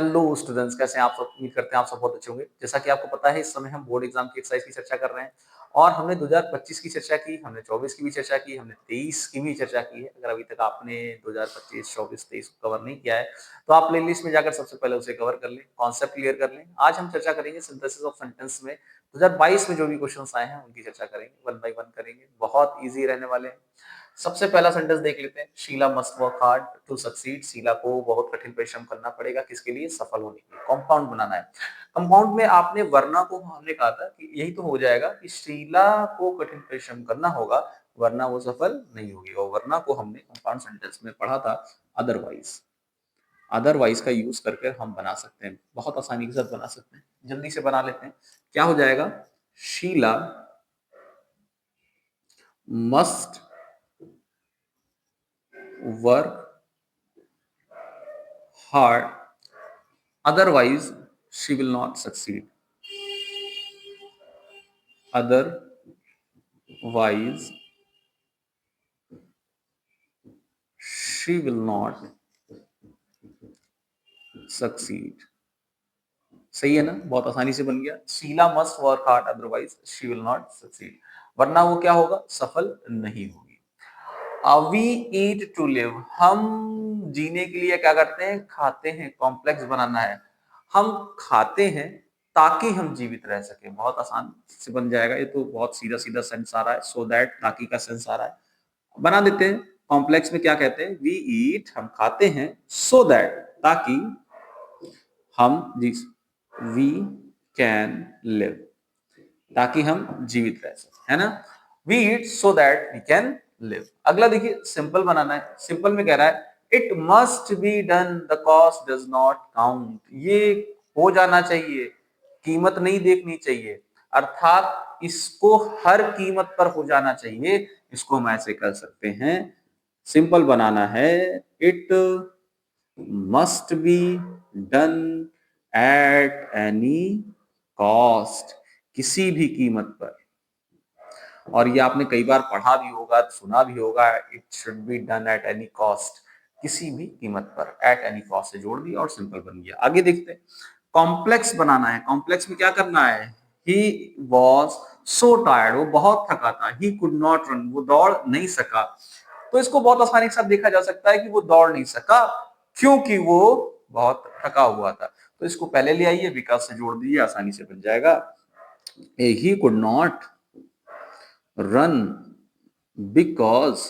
Hello students, कैसे हैं आप सब? उम्मीद करते हैं आप सब बहुत अच्छे होंगे। जैसा कि आपको पता है, इस समय हम बोर्ड एग्जाम की एक्सरसाइज की चर्चा कर रहे हैं और हमने 2025 की चर्चा की, हमने 24 की भी चर्चा की, हमने 23 की भी चर्चा की है। अगर अभी तक आपने 2025, 24, 23 को कवर नहीं किया है, तो आप प्लेलिस्ट में जाकर सबसे पहले उसे कवर कर लें, कॉन्सेप्ट क्लियर कर लें। आज हम चर्चा करेंगे सिंथेसिस ऑफ सेंटेंस में 2022 में जो भी क्वेश्चंस आए हैं उनकी चर्चा करेंगे, वन बाय वन करेंगे। बहुत ईजी रहने वाले हैं। सबसे पहला सेंटेंस देख लेते हैं। Sheela must work hard to succeed. Sheela को बहुत कठिन परिश्रम करना पड़ेगा, किसके लिए? सफल होने के लिए। कंपाउंड बनाना है। कंपाउंड में आपने वरना को हमने कहा था कि यही तो हो जाएगा कि शीला को कठिन परिश्रम करना होगा, वरना वो सफल नहीं होगी। और वरना को हमने कंपाउंड सेंटेंस में पढ़ा था अदरवाइज। अदरवाइज का यूज करके हम बना सकते हैं, बहुत आसानी के साथ बना सकते हैं। जल्दी से बना लेते हैं। क्या हो जाएगा? Sheela must work hard, otherwise she will not succeed. Otherwise she will not succeed. सही है ना? बहुत आसानी से बन गया। Sheela must work hard otherwise she will not succeed. वरना वो क्या होगा? सफल नहीं होगी। We eat to live. हम जीने के लिए क्या करते हैं? खाते हैं। कॉम्प्लेक्स बनाना है। हम खाते हैं ताकि हम जीवित रह सके। बहुत आसान से बन जाएगा। ये तो बहुत सीधा सीधा सेंस आ रहा है। सो दैट, ताकि का सेंस आ रहा है। बना देते हैं। कॉम्प्लेक्स में क्या कहते हैं? वी ईट, हम खाते हैं, सो दैट, ताकि हम वी कैन लिव, ताकि हम जीवित रह सके, है ना? We eat so that we can live. अगला देखिए, सिंपल बनाना है। सिंपल में कह रहा है it must be done, the cost does not count. ये हो जाना चाहिए, कीमत नहीं देखनी चाहिए। अर्थात इसको हर कीमत पर हो जाना चाहिए। इसको हम ऐसे कर सकते हैं, सिंपल बनाना है। It must be done at any cost, किसी भी कीमत पर। और ये आपने कई बार पढ़ा भी होगा, सुना भी होगा। It should be done at any cost, किसी भी कीमत पर। एट एनी कॉस्ट से जोड़ दिया और सिंपल बन गया। आगे देखते हैं। कॉम्प्लेक्स बनाना है। कॉम्प्लेक्स में क्या करना है? ही वॉज सो टायर्ड, वो बहुत थका था। ही कुड नॉट रन, वो दौड़ नहीं सका। तो इसको बहुत आसानी के साथ देखा जा सकता है कि वो दौड़ नहीं सका क्योंकि वो बहुत थका हुआ था। तो इसको पहले ले आइए, विकास से जोड़ दीजिए, आसानी से बन जाएगा। He could not run because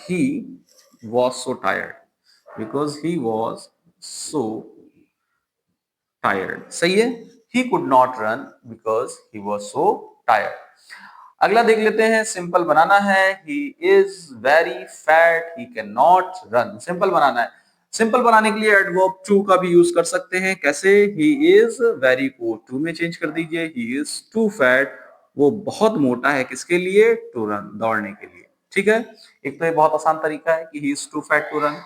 he was so tired, because he was so tired। सही है। he could not run because he was so tired। अगला देख लेते हैं। सिंपल बनाना है। he is very fat, he cannot run। Simple बनाना है। सिंपल बनाने के लिए एडवर्ब टू का भी यूज कर सकते हैं। कैसे? he is very को टू में चेंज कर दीजिए। he is too fat, वो बहुत मोटा है, किसके लिए? टू रन, दौड़ने के लिए। ठीक है। एक तो ये बहुत आसान तरीका है कि he is too fat to run।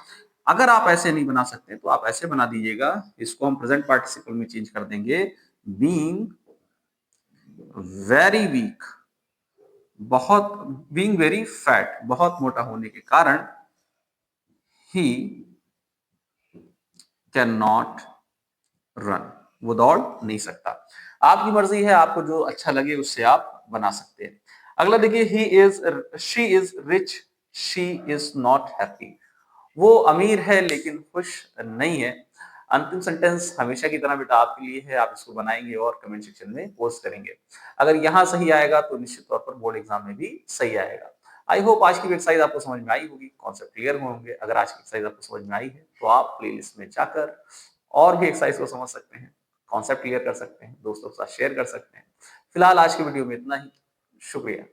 अगर आप ऐसे नहीं बना सकते तो आप ऐसे बना दीजिएगा। इसको हम प्रेजेंट पार्टिसिपल में चेंज कर देंगे। being very weak, बहुत, being very fat, बहुत मोटा होने के कारण he cannot run, वो दौड़ नहीं सकता। आपकी मर्जी है, आपको जो अच्छा लगे उससे आप बना सकते हैं। अगला देखिए, she is rich, she is not happy। वो अमीर है लेकिन खुश नहीं है। अंतिम सेंटेंस हमेशा की तरह बेटा आपके लिए है। आप इसको बनाएंगे और कमेंट सेक्शन में पोस्ट करेंगे। अगर यहाँ सही आएगा तो निश्चित तौर पर बोर्ड एग्जाम में भी सही आएगा। आई होप आज की एक्सरसाइज आपको समझ में आई होगी, कॉन्सेप्ट क्लियर होंगे। अगर आज की एक्सरसाइज आपको समझ में आई है तो आप प्लेलिस्ट में जाकर और भी एक्सरसाइज को समझ सकते हैं, कॉन्सेप्ट क्लियर कर सकते हैं, दोस्तों के साथ शेयर कर सकते हैं। फिलहाल आज की वीडियो में इतना ही। शुक्रिया।